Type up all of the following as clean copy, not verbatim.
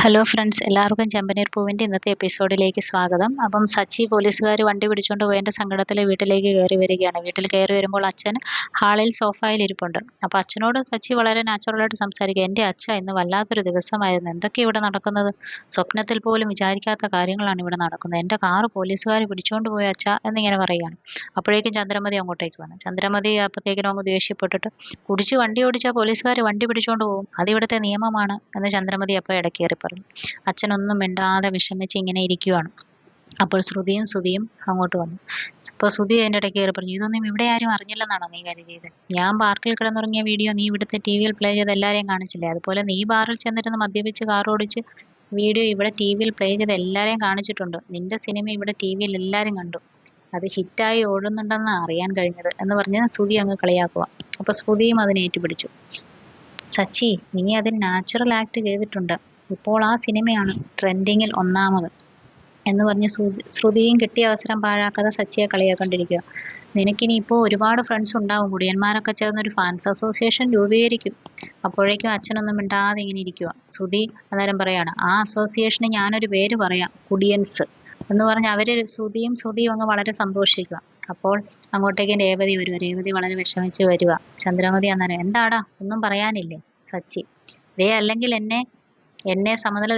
Hello friends, എല്ലാവർക്കും ചെമ്പനീർ പൂവിൻ്റെ ഇന്നത്തെ എപ്പിസോഡിലേക്ക് സ്വാഗതം. അപ്പം സച്ചി പോലീസുകാർ വണ്ടി പിടിച്ചുകൊണ്ട് പോയതിൻ്റെ സങ്കടത്തിൽ വീട്ടിലേക്ക് കയറി വരികയാണ്. വീട്ടിൽ കയറി വരുമ്പോൾ അച്ഛൻ ഹാളിൽ സോഫായിൽ ഇരിപ്പുണ്ട്. അപ്പോൾ അച്ഛനോട് സച്ചി വളരെ നാച്ചുറലായിട്ട് സംസാരിക്കുക. എൻ്റെ അച്ഛ, ഇന്ന് വല്ലാത്തൊരു ദിവസമായിരുന്നു. എന്തൊക്കെ ഇവിടെ നടക്കുന്നത്? സ്വപ്നത്തിൽ പോലും വിചാരിക്കാത്ത കാര്യങ്ങളാണ് ഇവിടെ നടക്കുന്നത്. എൻ്റെ കാറ് പോലീസുകാർ പിടിച്ചുകൊണ്ട് പോയ അച്ഛ എന്നിങ്ങനെ പറയുകയാണ്. അപ്പോഴേക്കും ചന്ദ്രമതി അങ്ങോട്ടേക്ക് വന്നു. ചന്ദ്രമതി അപ്പോഴത്തേക്കിനും അങ്ങ് ദേഷ്യപ്പെട്ടിട്ട്, കുടിച്ച് വണ്ടി ഓടിച്ചാൽ പോലീസുകാർ വണ്ടി പിടിച്ചുകൊണ്ട് പോകും, അതിവിടുത്തെ നിയമമാണ് എന്ന് ചന്ദ്രമതി അപ്പോൾ ഇടയ്ക്കേറി പറഞ്ഞു. അച്ഛനൊന്നും മിണ്ടാതെ വിഷമിച്ച് ഇങ്ങനെ ഇരിക്കുകയാണ്. അപ്പോൾ ശ്രുതിയും സുധിയും അങ്ങോട്ട് വന്നു. അപ്പോൾ ശ്രുതി അതിൻ്റെ ഇടയ്ക്ക് കയറി പറഞ്ഞു, ഇതൊന്നും ഇവിടെ ആരും അറിഞ്ഞില്ലെന്നാണോ നീ കരുതിയത്? ഞാൻ പാർക്കിൽ കിടന്നുറങ്ങിയ വീഡിയോ നീ ഇവിടുത്തെ TV-യിൽ പ്ലേ ചെയ്ത് എല്ലാവരെയും കാണിച്ചില്ലേ? അതുപോലെ നീ ബാറിൽ ചെന്നിരുന്ന് മദ്യപിച്ച് കാർ ഓടിച്ച് വീഡിയോ ഇവിടെ TV-യിൽ പ്ലേ ചെയ്ത് എല്ലാവരെയും കാണിച്ചിട്ടുണ്ട്. നിന്റെ സിനിമ ഇവിടെ TV-യിൽ എല്ലാവരും കണ്ടു. അത് ഹിറ്റായി ഓടുന്നുണ്ടെന്ന് അറിയാൻ കഴിഞ്ഞത് എന്ന് പറഞ്ഞ് ശ്രുതി അങ്ങ് കളിയാക്കുക. അപ്പോൾ ശ്രുതിയും അതിനെ ഏറ്റുപിടിച്ചു. സച്ചി, നീ അതിൽ നാച്ചുറൽ ആക്ട് ചെയ്തിട്ടുണ്ട്. ഇപ്പോൾ ആ സിനിമയാണ് ട്രെൻഡിങ്ങിൽ ഒന്നാമത് എന്ന് പറഞ്ഞ് ശ്രുതിയും കിട്ടിയ അവസരം പാഴാക്കാതെ സച്ചിയെ കളിയാക്കൊണ്ടിരിക്കുക. നിനക്കിനി ഇപ്പോൾ ഒരുപാട് ഫ്രണ്ട്സ് ഉണ്ടാവും. കുടിയന്മാരൊക്കെ ചേർന്നൊരു ഫാൻസ് അസോസിയേഷൻ രൂപീകരിക്കും. അപ്പോഴേക്കും അച്ഛനൊന്നും മിണ്ടാതെ ഇങ്ങനെ ഇരിക്കുക. ശ്രുതി അന്നേരം പറയാണ്, ആ അസോസിയേഷന് ഞാനൊരു പേര് പറയാം, കുടിയൻസ് എന്ന് പറഞ്ഞ് അവർ ശ്രുതിയും അങ്ങ് വളരെ സന്തോഷിക്കുക. അപ്പോൾ അങ്ങോട്ടേക്ക് രേവതി വരുക. രേവതി വളരെ വിഷമിച്ച് വരിക. ചന്ദ്രമതി അന്നേരം, എന്താടാ ഒന്നും പറയാനില്ലേ? സച്ചി, ദേ അല്ലെങ്കിൽ എൻ്റെ സമനില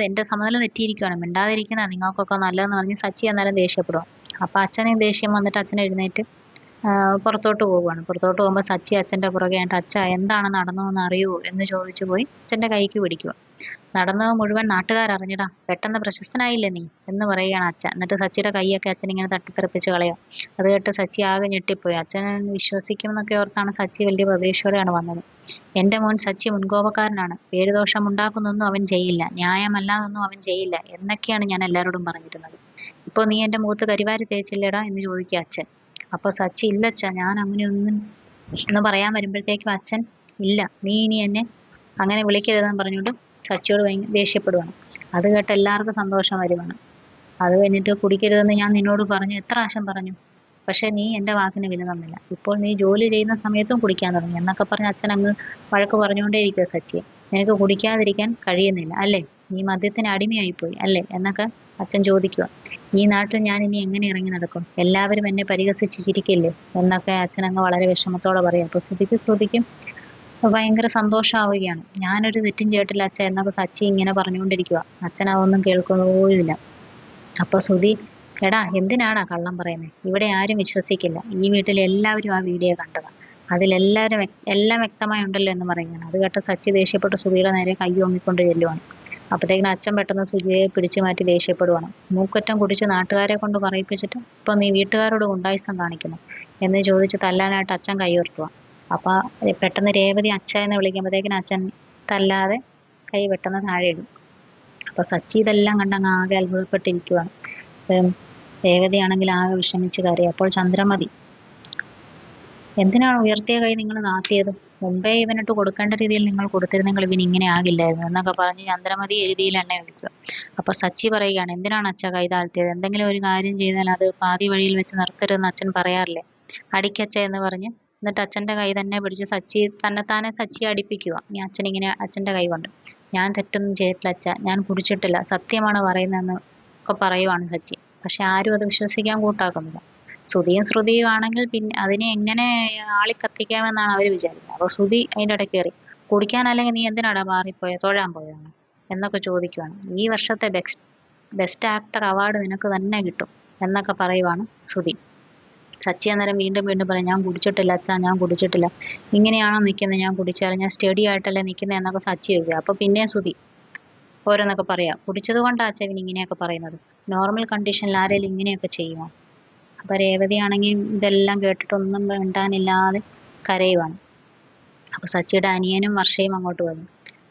തെറ്റിയിരിക്കുകയാണ്, മിണ്ടാതിരിക്കുന്ന നിങ്ങൾക്കൊക്കെ നല്ലതെന്ന് പറഞ്ഞ് സച്ചി അന്നേരം ദേഷ്യപ്പെടും. അപ്പോൾ അച്ഛന് ദേഷ്യം വന്നിട്ട് അച്ഛൻ എഴുന്നേറ്റ് പുറത്തോട്ട് പോവുകയാണ്. പുറത്തോട്ട് പോകുമ്പോൾ സച്ചി അച്ഛൻ്റെ പുറകെ ആയിട്ട്, അച്ഛ എന്താണ് നടന്നതെന്ന് അറിയുമോ എന്ന് ചോദിച്ചു പോയി അച്ഛൻ്റെ കൈക്ക് പിടിക്കുക. നടന്നത് മുഴുവൻ നാട്ടുകാരറിഞ്ഞിടാ, പെട്ടെന്ന് പ്രശസ്തനായില്ലേ നീ എന്ന് പറയുകയാണ് അച്ഛൻ. എന്നിട്ട് സച്ചിയുടെ കൈയൊക്കെ അച്ഛൻ ഇങ്ങനെ തട്ടിത്തെറിപ്പിച്ച് കളയാം. അത് കേട്ട് സച്ചി ആകെ ഞെട്ടിപ്പോയി. അച്ഛൻ വിശ്വസിക്കും എന്നൊക്കെ ഓർത്താണ് സച്ചി വലിയ പ്രതീക്ഷയോടെയാണ് വന്നത്. എൻ്റെ മോൻ സച്ചി മുൻകോപക്കാരനാണ്, പേരുദോഷം ഉണ്ടാക്കുന്നൊന്നും അവൻ ചെയ്യില്ല, ന്യായമല്ലാതൊന്നും അവൻ ചെയ്യില്ല എന്നൊക്കെയാണ് ഞാൻ എല്ലാവരോടും പറഞ്ഞിരുന്നത്. ഇപ്പോൾ നീ എൻ്റെ മുഖത്ത് കരിവാരി തേച്ചില്ലേടാ എന്ന് ചോദിക്കുക അച്ഛൻ. അപ്പോൾ സച്ചി, ഇല്ലച്ഛ, ഞാൻ അങ്ങനെയൊന്നും എന്ന് പറയാൻ വരുമ്പോഴത്തേക്കും അച്ഛൻ, ഇല്ല, നീ ഇനി എന്നെ അങ്ങനെ വിളിക്കരുതെന്ന് പറഞ്ഞുകൊണ്ട് സച്ചിയോട് ദേഷ്യപ്പെടുവാണ്. അത് കേട്ട് എല്ലാവർക്കും സന്തോഷം വരുവാണ്. അത് കഴിഞ്ഞിട്ട്, കുടിക്കരുതെന്ന് ഞാൻ നിന്നോട് പറഞ്ഞു, എത്ര പ്രാവശ്യം പറഞ്ഞു, പക്ഷേ നീ എൻ്റെ വാക്കിന് വില തന്നില്ല. ഇപ്പോൾ നീ ജോലി ചെയ്യുന്ന സമയത്തും കുടിക്കാൻ തുടങ്ങി എന്നൊക്കെ പറഞ്ഞ് അച്ഛൻ അങ്ങ് വഴക്ക് പറഞ്ഞുകൊണ്ടേയിരിക്കുക സച്ചിയെ. നിനക്ക് കുടിക്കാതിരിക്കാൻ കഴിയുന്നില്ല അല്ലേ? നീ മദ്യത്തിന് അടിമയായിപ്പോയി അല്ലേ എന്നൊക്കെ അച്ഛൻ ചോദിക്കുക. ഈ നാട്ടിൽ ഞാൻ ഇനി എങ്ങനെ ഇറങ്ങി നടക്കും? എല്ലാവരും എന്നെ പരിഹസിച്ച് ചിരിക്കില്ലേ എന്നൊക്കെ അച്ഛൻ അങ്ങ് വളരെ വിഷമത്തോടെ പറയും. അപ്പോൾ ശ്രുതിക്കും ഭയങ്കര സന്തോഷമാവുകയാണ്. ഞാനൊരു തെറ്റും ചെയ്തിട്ടില്ല അച്ഛൻ എന്നൊക്കെ സച്ചി ഇങ്ങനെ പറഞ്ഞുകൊണ്ടിരിക്കുക. അച്ഛൻ അതൊന്നും കേൾക്കുന്നതുപോലുമില്ല. അപ്പോൾ ശ്രുതി, എടാ എന്തിനാടാ കള്ളം പറയുന്നത്? ഇവിടെ ആരും വിശ്വസിക്കില്ല. ഈ വീട്ടിൽ എല്ലാവരും ആ വീഡിയോ കണ്ടതാണ്. അതിലെല്ലാവരും എല്ലാം വ്യക്തമായി ഉണ്ടല്ലോ എന്ന് പറയുകയാണ്. അത് കേട്ട് സച്ചി ദേഷ്യപ്പെട്ട് ശ്രുതിയുടെ നേരെ കൈ ഓങ്ങിക്കൊണ്ട് ചെല്ലുവാണ്. അപ്പോഴത്തേക്കിനും അച്ഛൻ പെട്ടെന്ന് സുജിയെ പിടിച്ചു മാറ്റി ദേഷ്യപ്പെടുവാണ്. മൂക്കറ്റം കുടിച്ച് നാട്ടുകാരെ കൊണ്ട് പറയിപ്പിച്ചിട്ട് ഇപ്പോൾ നീ വീട്ടുകാരോട് ഗുണ്ടായിസം കാണിക്കുന്നു എന്ന് ചോദിച്ച് തല്ലാനായിട്ട് അച്ഛൻ കൈ ഉയർത്തുക. അപ്പോൾ പെട്ടെന്ന് രേവതി അച്ഛ എന്ന് വിളിക്കുമ്പോഴത്തേക്കിനും അച്ഛൻ തല്ലാതെ കൈ പെട്ടെന്ന് താഴെ ഇടും. അപ്പോൾ സച്ചി ഇതെല്ലാം കണ്ടങ്ങ് ആകെ അത്ഭുതപ്പെട്ടിരിക്കുകയാണ്. രേവതിയാണെങ്കിൽ ആകെ വിഷമിച്ച് കരയും. അപ്പോൾ ചന്ദ്രമതി, എന്തിനാണ് ഉയർത്തിയ കൈ നിങ്ങൾ താത്തിയത്? മുമ്പേ ഇവനിട്ട് കൊടുക്കേണ്ട രീതിയിൽ നിങ്ങൾ കൊടുത്തിരുന്നെങ്കിൽ ഇവൻ ഇങ്ങനെ ആകില്ലായിരുന്നു എന്നൊക്കെ പറഞ്ഞ് ചന്ദ്രമതി എരുതിയിൽ എണ്ണ ഒഴിക്കുക. അപ്പോൾ സച്ചി പറയുകയാണ്, എന്തിനാണ് അച്ഛ കൈ താഴ്ത്തിയത്? എന്തെങ്കിലും ഒരു കാര്യം ചെയ്താൽ അത് പാതി വഴിയിൽ വെച്ച് നിർത്തരുതെന്ന് അച്ഛൻ പറയാറില്ലേ? അടിക്കച്ച എന്ന് പറഞ്ഞ് എന്നിട്ട് അച്ഛൻ്റെ കൈ തന്നെ പിടിച്ച് തന്നെത്താനെ സച്ചിയെ അടിപ്പിക്കുക. ഈ അച്ഛൻ ഇങ്ങനെ അച്ഛൻ്റെ കൈ കൊണ്ട്, ഞാൻ തെറ്റൊന്നും ചെയ്തിട്ടില്ല അച്ഛ, ഞാൻ കുടിച്ചിട്ടില്ല, സത്യമാണ് പറയുന്നതെന്ന് ഒക്കെ പറയുവാണ് സച്ചി. പക്ഷെ ആരും അത് വിശ്വസിക്കാൻ കൂട്ടാക്കുന്നില്ല. ശ്രുതിയും ആണെങ്കിൽ പിന്നെ അതിനെ എങ്ങനെ ആളിക്കത്തിക്കാമെന്നാണ് അവർ വിചാരിക്കുന്നത്. അപ്പോൾ ശ്രുതി അതിൻ്റെ ഇടയ്ക്ക് കയറി, കുടിക്കാനല്ലെങ്കിൽ നീ എന്തിനാടാ ബാറിൽ പോയത്? തൊഴാൻ പോയതാണ് എന്നൊക്കെ ചോദിക്കുവാണ്. ഈ വർഷത്തെ ബെസ്റ്റ് ആക്ടർ അവാർഡ് നിനക്ക് തന്നെ കിട്ടും എന്നൊക്കെ പറയുവാണ് ശ്രുതി. സച്ചി അന്നേരം വീണ്ടും പറയും, ഞാൻ കുടിച്ചിട്ടില്ല അച്ഛാ, ഞാൻ കുടിച്ചിട്ടില്ല, ഇങ്ങനെയാണോ നിൽക്കുന്നത്? ഞാൻ കുടിച്ചാൽ ഞാൻ സ്റ്റഡി ആയിട്ടല്ലേ നിൽക്കുന്നത് എന്നൊക്കെ സച്ചി ചോദിക്കുക. അപ്പോൾ പിന്നെ ശ്രുതി ഓരോന്നൊക്കെ പറയാം, കുടിച്ചത് കൊണ്ടാണ് അച്ഛൻ ഇങ്ങനെയൊക്കെ പറയുന്നത്, നോർമൽ കണ്ടീഷനിൽ ആരെങ്കിലും ഇങ്ങനെയൊക്കെ ചെയ്യുമോ? അപ്പോൾ രേവതിയാണെങ്കിൽ ഇതെല്ലാം കേട്ടിട്ടൊന്നും മിണ്ടാനില്ലാതെ കരയുവാണ്. അപ്പോൾ സച്ചിയുടെ അനിയനും വർഷയും അങ്ങോട്ട് വന്നു.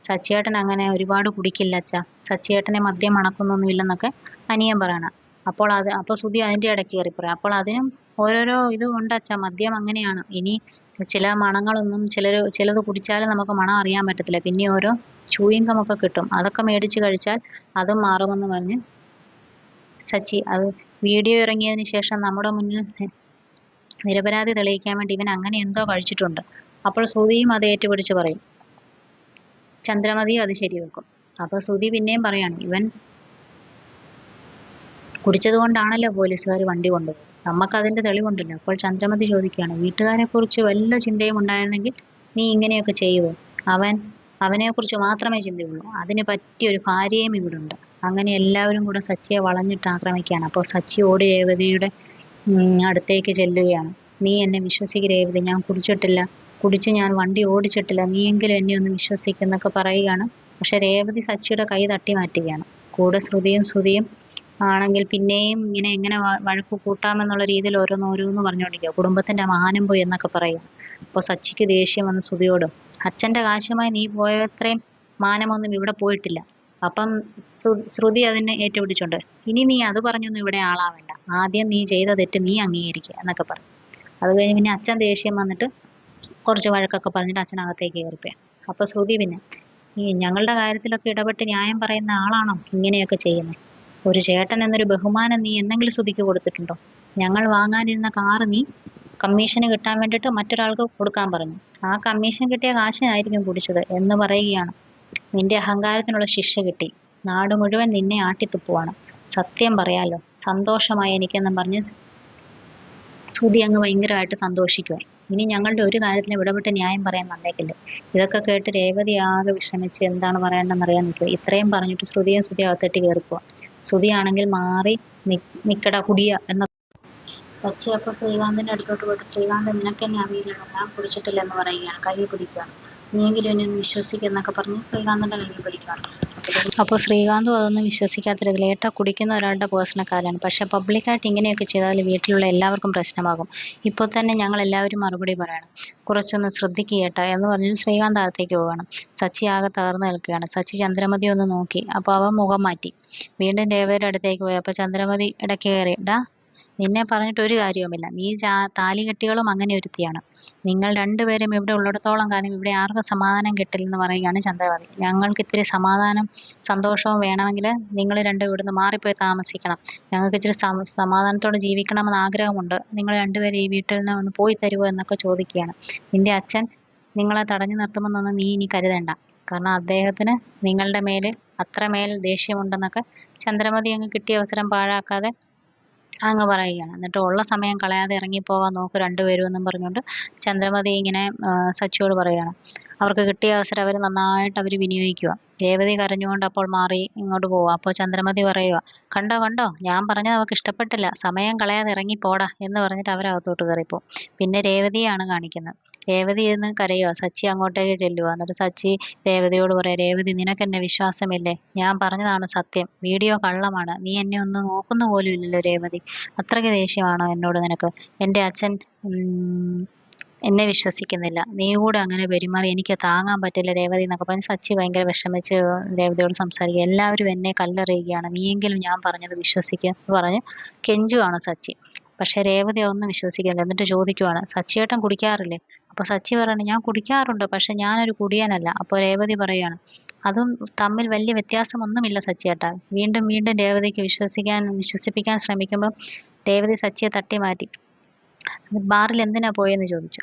സച്ചിയേട്ടൻ അങ്ങനെ ഒരുപാട് കുടിക്കില്ല അച്ഛാ, സച്ചിയേട്ടനെ മദ്യം മണക്കുന്നൊന്നുമില്ലെന്നൊക്കെ അനിയൻ പറയണം. അപ്പോൾ ശ്രുതി അതിൻ്റെ ഇടയ്ക്ക് കയറി പറയാം, അപ്പോൾ അതിനും ഓരോരോ ഇത് ഉണ്ട് അച്ഛാ, മദ്യം അങ്ങനെയാണ്. ഇനി ചില മണങ്ങളൊന്നും ചിലത് കുടിച്ചാലും നമുക്ക് മണം അറിയാൻ പറ്റത്തില്ല. പിന്നെ ഓരോ ചൂയിങ്കമൊക്കെ കിട്ടും, അതൊക്കെ മേടിച്ച് കഴിച്ചാൽ അതും മാറുമെന്ന് പറഞ്ഞ് സച്ചി. അത് വീഡിയോ ഇറങ്ങിയതിന് ശേഷം നമ്മുടെ മുന്നിൽ നിരപരാധി തെളിയിക്കാൻ വേണ്ടി ഇവൻ അങ്ങനെ എന്തോ കഴിച്ചിട്ടുണ്ട്. അപ്പോൾ ശ്രുതിയും അത് ഏറ്റുപിടിച്ച് പറയും, ചന്ദ്രമതിയും അത് ശരിവെക്കും. അപ്പോൾ ശ്രുതി പിന്നെയും പറയാണ്, ഇവൻ കുടിച്ചത് കൊണ്ടാണല്ലോ പോലീസുകാർ വണ്ടി കൊണ്ടുപോയത്, നമുക്കതിന്റെ തെളിവുണ്ടല്ലോ. അപ്പോൾ ചന്ദ്രമതി ചോദിക്കുകയാണ്, വീട്ടുകാരെ കുറിച്ച് വല്ല ചിന്തയും ഉണ്ടായിരുന്നെങ്കിൽ നീ ഇങ്ങനെയൊക്കെ ചെയ്യുമോ? അവൻ അവനെക്കുറിച്ച് മാത്രമേ ചിന്തയുള്ളൂ. അതിന് പറ്റിയൊരു ഭാര്യയും ഇവിടുണ്ട്. അങ്ങനെ എല്ലാവരും കൂടെ സച്ചിയെ വളഞ്ഞിട്ട് ആക്രമിക്കുകയാണ്. അപ്പോൾ സച്ചി ഓടി രേവതിയുടെ അടുത്തേക്ക് ചെല്ലുകയാണ്. നീ എന്നെ വിശ്വസിക്ക് രേവതി, ഞാൻ കുടിച്ചിട്ടില്ല, കുടിച്ച് ഞാൻ വണ്ടി ഓടിച്ചിട്ടില്ല, നീയെങ്കിലും എന്നെ ഒന്ന് വിശ്വസിക്കുന്നൊക്കെ പറയുകയാണ്. പക്ഷെ രേവതി സച്ചിയുടെ കൈ തട്ടി മാറ്റുകയാണ്. കൂടെ ശ്രുതിയും ആണെങ്കിൽ പിന്നെയും ഇങ്ങനെ എങ്ങനെ വഴക്ക് കൂട്ടാമെന്നുള്ള രീതിയിൽ ഓരോന്ന് പറഞ്ഞുകൊണ്ടിരിക്കുക. കുടുംബത്തിന്റെ മാനം പോയി എന്നൊക്കെ പറയും. അപ്പോൾ സച്ചിക്ക് ദേഷ്യം വന്ന് ശ്രുതിയോട്, അച്ഛന്റെ കാശുമായി നീ പോയത്രയും മാനമൊന്നും ഇവിടെ പോയിട്ടില്ല. അപ്പം ശ്രുതി അതിനെ ഏറ്റുപിടിച്ചോണ്ട്, ഇനി നീ അത് പറഞ്ഞൊന്നും ഇവിടെ ആളാവേണ്ട, ആദ്യം നീ ചെയ്ത തെറ്റ് നീ അംഗീകരിക്കുക എന്നൊക്കെ പറയും. അത് കഴിഞ്ഞ് പിന്നെ അച്ഛൻ ദേഷ്യം വന്നിട്ട് കുറച്ച് വഴക്കൊക്കെ പറഞ്ഞിട്ട് അച്ഛനകത്തേക്ക് കയറിപ്പോയി. അപ്പോൾ ശ്രുതി പിന്നെ, ഈ ഞങ്ങളുടെ കാര്യത്തിലൊക്കെ ഇടപെട്ട് ന്യായം പറയുന്ന ആളാണോ ഇങ്ങനെയൊക്കെ ചെയ്യുന്നത്? ഒരു ചേട്ടൻ എന്നൊരു ബഹുമാനം നീ എന്തെങ്കിലും ശ്രുതിക്ക് കൊടുത്തിട്ടുണ്ടോ? ഞങ്ങൾ വാങ്ങാനിരുന്ന കാറ് നീ കമ്മീഷന് കിട്ടാൻ വേണ്ടിയിട്ട് മറ്റൊരാൾക്ക് കൊടുക്കാൻ പറഞ്ഞു. ആ കമ്മീഷൻ കിട്ടിയ കാശിനായിരിക്കും കുടിച്ചത് എന്ന് പറയുകയാണ്. നിന്റെ അഹങ്കാരത്തിനുള്ള ശിക്ഷ കിട്ടി. നാട് മുഴുവൻ നിന്നെ ആട്ടിത്തുപ്പുവാണ്. സത്യം പറയാലോ, സന്തോഷമായി എനിക്കെന്നും പറഞ്ഞ് ശ്രുതി അങ്ങ് ഭയങ്കരമായിട്ട് സന്തോഷിക്കുവായി. ഇനി ഞങ്ങളുടെ ഒരു കാര്യത്തിന് ഇടപെട്ട് ന്യായം പറയാൻ വന്നേക്കില്ല. ഇതൊക്കെ കേട്ട് രേവതി ആകെ വിഷമിച്ച് എന്താണ് പറയേണ്ടതെന്ന് അറിയാൻ നിൽക്കുക. ഇത്രയും പറഞ്ഞിട്ട് ശ്രുതി അകത്തേട്ട് കയറിപ്പോവാ. ശ്രുതിയാണെങ്കിൽ മാറി നിക്കട കുടിയ എന്ന സച്ചി. അപ്പോൾ ശ്രീകാന്തിന്റെ അടുത്തോട്ട് പോയിട്ട്, ശ്രീകാന്ത് നിനക്കെന്നെ അറിയില്ലല്ലോ, ഞാൻ കുടിച്ചിട്ടില്ലെന്ന് പറയുകയാണ്. കൈ പിടിക്കുകയാണ്. നീയെങ്കിലും എന്നെ ഒന്ന് വിശ്വസിക്കുന്നൊക്കെ പറഞ്ഞ് ശ്രീകാന്തിന്റെ കൈ പിടിക്കുകയാണ്. അപ്പോൾ ശ്രീകാന്തും അതൊന്നും വിശ്വസിക്കാത്ത ഏട്ടാ, കുടിക്കുന്ന ഒരാളുടെ പേഴ്സണൽ കാര്യമാണ്, പക്ഷെ പബ്ലിക്കായിട്ട് ഇങ്ങനെയൊക്കെ ചെയ്താൽ വീട്ടിലുള്ള എല്ലാവർക്കും പ്രശ്നമാകും. ഇപ്പോൾ തന്നെ ഞങ്ങൾ എല്ലാവരും മറുപടി പറയണം, കുറച്ചൊന്ന് ശ്രദ്ധിക്കേട്ടാ എന്ന് പറഞ്ഞ് ശ്രീകാന്ത് അകത്തേക്ക് പോവുകയാണ്. സച്ചി ആകെ തകർന്നു നിൽക്കുകയാണ്. സച്ചി ചന്ദ്രമതി ഒന്ന് നോക്കി. അപ്പോൾ അവൻ മുഖം മാറ്റി വീണ്ടും രേവതിയുടെ അടുത്തേക്ക് പോയി. അപ്പോൾ ചന്ദ്രമതി ഇടയ്ക്ക് കയറി, ഡാ, നിന്നെ പറഞ്ഞിട്ട് ഒരു കാര്യവുമില്ല, നീ താലികെട്ടികളും അങ്ങനെ ഒരുത്തിയാണ്. നിങ്ങൾ രണ്ടുപേരും ഇവിടെ ഉള്ളിടത്തോളം കാലം ഇവിടെ ആർക്കും സമാധാനം കിട്ടില്ലെന്ന് പറയുകയാണ് ചന്ദ്രമതി. ഞങ്ങൾക്ക് ഇത്തിരി സമാധാനം സന്തോഷവും വേണമെങ്കിൽ നിങ്ങൾ രണ്ടും ഇവിടുന്ന് മാറിപ്പോയി താമസിക്കണം. ഞങ്ങൾക്ക് ഇച്ചിരി സമാധാനത്തോടെ ജീവിക്കണമെന്ന് ആഗ്രഹമുണ്ട്. നിങ്ങൾ രണ്ടുപേരും ഈ വീട്ടിൽ നിന്ന് ഒന്ന് പോയി തരുമോ എന്നൊക്കെ ചോദിക്കുകയാണ്. നിന്റെ അച്ഛൻ നിങ്ങളെ തടഞ്ഞു നിർത്തുമെന്നൊന്നും നീ ഇനി കരുതണ്ട, കാരണം അദ്ദേഹത്തിന് നിങ്ങളുടെ മേൽ അത്രമേൽ ദേഷ്യമുണ്ടെന്നൊക്കെ ചന്ദ്രമതി അങ്ങ് കിട്ടിയ അവസരം പാഴാക്കാതെ അങ്ങ് പറയുകയാണ്. എന്നിട്ട് ഉള്ള സമയം കളയാതെ ഇറങ്ങിപ്പോകാൻ നോക്ക് രണ്ടുപേരും എന്നും പറഞ്ഞുകൊണ്ട് ചന്ദ്രമതി ഇങ്ങനെ സച്ചിയോട് പറയുകയാണ്. അവർക്ക് കിട്ടിയ അവസരം അവർ നന്നായിട്ട് വിനിയോഗിക്കുക. രേവതി കരഞ്ഞുകൊണ്ട് അപ്പോൾ മാറി ഇങ്ങോട്ട് പോവുക. അപ്പോൾ ചന്ദ്രമതി പറയുക, കണ്ടോ കണ്ടോ, ഞാൻ പറഞ്ഞത് അവൾക്ക് ഇഷ്ടപ്പെട്ടില്ല, സമയം കളയാതെ ഇറങ്ങിപ്പോടാ എന്ന് പറഞ്ഞിട്ട് അവരകത്തോട്ട് കയറിപ്പോവും. പിന്നെ രേവതിയാണ് കാണിക്കുന്നത്. രേവതി ഇരുന്ന് കരയുക. സച്ചി അങ്ങോട്ടേക്ക് ചെല്ലുക. എന്നിട്ട് സച്ചി രേവതിയോട് പറയാം, രേവതി, നിനക്ക് എന്നെ വിശ്വാസമില്ലേ? ഞാൻ പറഞ്ഞതാണ് സത്യം, വീഡിയോ കള്ളമാണ്. നീ എന്നെ ഒന്ന് നോക്കുന്ന പോലും ഇല്ലല്ലോ രേവതി, അത്രയ്ക്ക് ദേഷ്യമാണോ എന്നോട് നിനക്ക്? എൻ്റെ അച്ഛൻ എന്നെ വിശ്വസിക്കുന്നില്ല, നീ കൂടെ അങ്ങനെ പെരുമാറി എനിക്ക് താങ്ങാൻ പറ്റില്ല രേവതി എന്നൊക്കെ പറഞ്ഞ് സച്ചി ഭയങ്കര വിഷമിച്ച് രേവതിയോട് സംസാരിക്കുക. എല്ലാവരും എന്നെ കല്ലെറിയുകയാണ്, നീയെങ്കിലും ഞാൻ പറഞ്ഞത് വിശ്വസിക്കുക എന്ന് പറഞ്ഞ് കെഞ്ചുവാണ് സച്ചി. പക്ഷെ രേവതി അതൊന്നും വിശ്വസിക്കുന്നില്ല. എന്നിട്ട് ചോദിക്കുവാണ്, സച്ചിയേട്ടൻ കുടിക്കാറില്ലേ? അപ്പോൾ സച്ചി പറയണ, ഞാൻ കുടിക്കാറുണ്ട്, പക്ഷെ ഞാനൊരു കുടിയനല്ല. അപ്പോൾ രേവതി പറയുകയാണ്, അതും തമ്മിൽ വലിയ വ്യത്യാസമൊന്നുമില്ല സച്ചിയേട്ടാ. വീണ്ടും വീണ്ടും രേവതിക്ക് വിശ്വസിപ്പിക്കാൻ ശ്രമിക്കുമ്പോൾ രേവതി സച്ചിയെ തട്ടി മാറ്റി. ബാറിൽ എന്തിനാ പോയെന്ന് ചോദിച്ചു.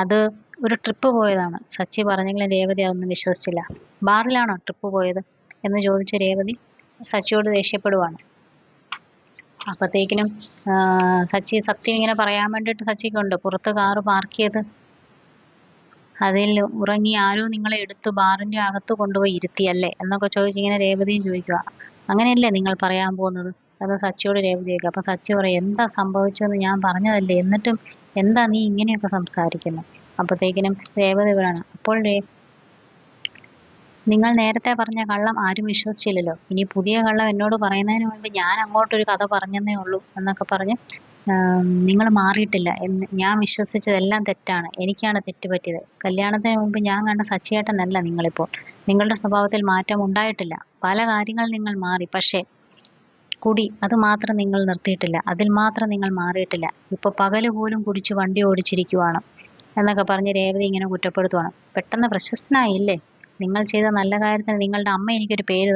അത് ഒരു ട്രിപ്പ് പോയതാണ്. സച്ചി പറഞ്ഞെങ്കിലും രേവതി അതൊന്നും വിശ്വസിച്ചില്ല. ബാറിലാണോ ട്രിപ്പ് പോയത് എന്ന് ചോദിച്ച രേവതി സച്ചിയോട് ദേഷ്യപ്പെടുവാണ്. അപ്പത്തേക്കിനും സച്ചി സത്യം ഇങ്ങനെ പറയാൻ വേണ്ടിയിട്ട് സച്ചിക്കുണ്ട്. പുറത്ത് കാറ് പാർക്ക് ചെയ്ത് അതിൽ ഉറങ്ങി ആരോ നിങ്ങളെ എടുത്ത് ബാറിന്റെ അകത്ത് കൊണ്ടുപോയി ഇരുത്തിയല്ലേ എന്നൊക്കെ ചോദിച്ചിങ്ങനെ രേവതിയും ചോദിക്കുക. അങ്ങനെയല്ലേ നിങ്ങൾ പറയാൻ പോകുന്നത് എന്ന് സച്ചിയോട് രേവതി ചോദിക്കുക. അപ്പം സച്ചി പറയും, എന്താ സംഭവിച്ചതെന്ന് ഞാൻ പറഞ്ഞതല്ലേ, എന്നിട്ടും എന്താ നീ ഇങ്ങനെയൊക്കെ സംസാരിക്കുന്നത്? അപ്പത്തേക്കിനും രേവതി പറയാണ്, അപ്പോൾ നിങ്ങൾ നേരത്തെ പറഞ്ഞ കള്ളം ആരും വിശ്വസിച്ചില്ലല്ലോ, ഇനി പുതിയ കള്ളം എന്നോട് പറയുന്നതിന് മുൻപ് ഞാൻ അങ്ങോട്ടൊരു കഥ പറഞ്ഞെന്നേ ഉള്ളൂ എന്നൊക്കെ പറഞ്ഞ് നിങ്ങൾ മാറിയിട്ടില്ല എന്ന് ഞാൻ വിശ്വസിച്ചതെല്ലാം തെറ്റാണ്, എനിക്കാണ് തെറ്റ് പറ്റിയത്. കല്യാണത്തിന് മുമ്പ് ഞാൻ കണ്ട സച്ചിയേട്ടനല്ല നിങ്ങളിപ്പോൾ. നിങ്ങളുടെ സ്വഭാവത്തിൽ മാറ്റം ഉണ്ടായിട്ടില്ല, പല കാര്യങ്ങൾ നിങ്ങൾ മാറി, പക്ഷേ കുടി അത് മാത്രം നിങ്ങൾ നിർത്തിയിട്ടില്ല, അതിൽ മാത്രം നിങ്ങൾ മാറിയിട്ടില്ല. ഇപ്പോൾ പകല് പോലും കുടിച്ച് വണ്ടി ഓടിച്ചിരിക്കുവാണ് എന്നൊക്കെ പറഞ്ഞ് രേവതി ഇങ്ങനെ കുറ്റപ്പെടുത്തുവാണ്. പെട്ടെന്ന് പ്രശസ്തനായില്ലേ, നിങ്ങൾ ചെയ്ത നല്ല കാര്യത്തിന് നിങ്ങളുടെ അമ്മ എനിക്കൊരു പേര്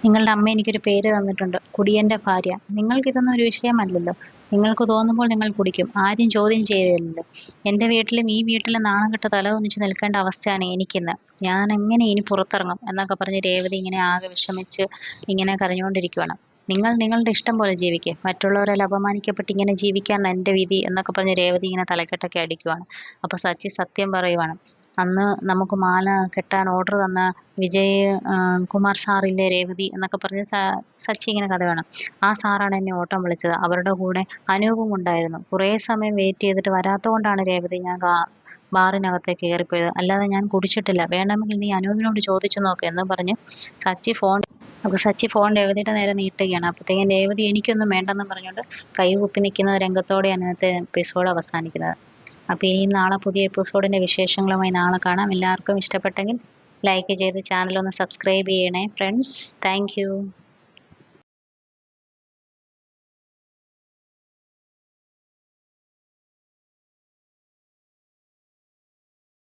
നിങ്ങളുടെ അമ്മ എനിക്കൊരു പേര് തന്നിട്ടുണ്ട്, കുടിയന്റെ ഭാര്യ. നിങ്ങൾക്കിതൊന്നും ഒരു വിഷയമല്ലല്ലോ. നിങ്ങൾക്ക് തോന്നുമ്പോൾ നിങ്ങൾ കുടിക്കും, ആരും ചോദ്യം ചെയ്തില്ലല്ലോ. എൻ്റെ വീട്ടിലും ഈ വീട്ടിലും നാണം കെട്ട് തല കുനിച്ച് നിൽക്കേണ്ട അവസ്ഥയാണ് എനിക്കിന്ന്. ഞാൻ എങ്ങനെ ഇനി പുറത്തിറങ്ങും എന്നൊക്കെ പറഞ്ഞ് രേവതി ഇങ്ങനെ ആകെ വിഷമിച്ച് ഇങ്ങനെ കരഞ്ഞുകൊണ്ടിരിക്കുകയാണ്. നിങ്ങൾ നിങ്ങളുടെ ഇഷ്ടം പോലെ ജീവിക്കുക, മറ്റുള്ളവരാൽ അപമാനിക്കപ്പെട്ട് ഇങ്ങനെ ജീവിക്കാൻ എൻ്റെ വിധി എന്നൊക്കെ പറഞ്ഞ് രേവതി ഇങ്ങനെ തലക്കെട്ടൊക്കെ അടിക്കുവാണ്. അപ്പോൾ സച്ചി സത്യം പറയുവാണ്. അന്ന് നമുക്ക് മാല കെട്ടാൻ ഓർഡർ തന്ന വിജയ് കുമാർ സാറില്ലേ രേവതി എന്നൊക്കെ പറഞ്ഞ് സച്ചി ഇങ്ങനെ കഥ വേണം. ആ സാറാണ് എന്നെ ഓട്ടം വിളിച്ചത്. അവരുടെ കൂടെ അനൂപും ഉണ്ടായിരുന്നു. കുറേ സമയം വെയിറ്റ് ചെയ്തിട്ട് വരാത്തതുകൊണ്ടാണ് രേവതി ഞാൻ ബാറിനകത്തേക്ക് കയറിപ്പോയത്. അല്ലാതെ ഞാൻ കുടിച്ചിട്ടില്ല. വേണമെങ്കിൽ നീ അനൂപിനോട് ചോദിച്ചു നോക്ക് എന്ന് പറഞ്ഞ് സച്ചി ഫോൺ രേവതിയുടെ നേരെ നീട്ടുകയാണ്. അപ്പോഴത്തേക്കും രേവതി എനിക്കൊന്നും വേണ്ടെന്ന് പറഞ്ഞുകൊണ്ട് കൈ കുപ്പി നിൽക്കുന്ന രംഗത്തോടെയാണ് ഇന്നത്തെ എപ്പിസോഡ് അവസാനിക്കുന്നത്. അപ്പോൾ ഇനിയും നാളെ പുതിയ എപ്പിസോഡിൻ്റെ വിശേഷങ്ങളുമായി നാളെ കാണാം. എല്ലാവർക്കും ഇഷ്ടപ്പെട്ടെങ്കിൽ ലൈക്ക് ചെയ്ത് ചാനൽ ഒന്ന് സബ്സ്ക്രൈബ് ചെയ്യണേ ഫ്രണ്ട്സ്. താങ്ക്